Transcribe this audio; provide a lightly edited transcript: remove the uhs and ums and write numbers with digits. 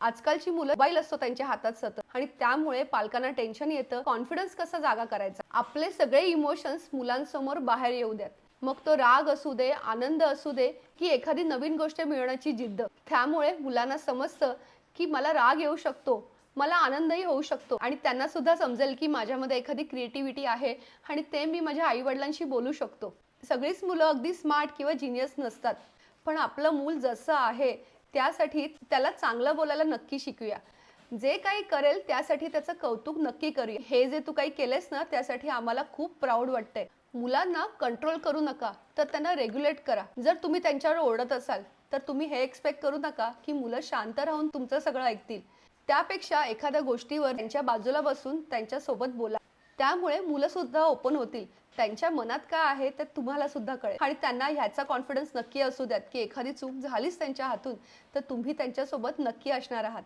आजकालची मुलं मोबाईल असतो त्यांच्या हातात सतत आणि त्यामुळे पालकांना टेन्शन येतं, कॉन्फिडन्स कसा जागा करायचा. आपले सगळे इमोशन्स मुलांसमोर बाहेर येऊ द्यात. मग तो राग असू दे, आनंद असू दे, की एखादी नवीन गोष्ट मिळवण्याची जिद्द. त्यामुळे मुलांना समजतं की मला राग येऊ शकतो, मला आनंदही होऊ शकतो आणि त्यांना सुद्धा समजेल की माझ्यामध्ये एखादी क्रिएटिव्हिटी आहे आणि ते मी माझ्या आई-वडिलांशी बोलू शकतो. सगळीच मुलं अगदी स्मार्ट किंवा जीनियस नसतात. पण आपलं मूल जसं आहे त्यासाठी त्याला चांगलं बोलायला नक्की शिकूया. जे काही करेल त्यासाठी त्याचं कौतुक नक्की करूया. हे जे तू काही केलेस ना त्यासाठी आम्हाला खूप प्राउड वाटतंय. मुलांना कंट्रोल करू नका, तर त्यांना रेग्युलेट करा. जर तुम्ही त्यांच्यावर ओरडत असाल, तर तुम्ही हे एक्सपेक्ट करू नका की मुलं शांत राहून तुमचं सगळं ऐकतील. त्यापेक्षा एखाद्या गोष्टीवर त्यांच्या बाजूला बसून त्यांच्यासोबत बोला. त्यामुळे मुलं सुद्धा ओपन होतील. त्यांच्या मनात काय आहे ते तुम्हाला सुद्धा कळेल आणि त्यांना ह्याचा कॉन्फिडन्स नक्की असू द्यात की एखादी चूक झालीच त्यांच्या हातून तर तुम्ही त्यांच्यासोबत नक्की असणार आहात.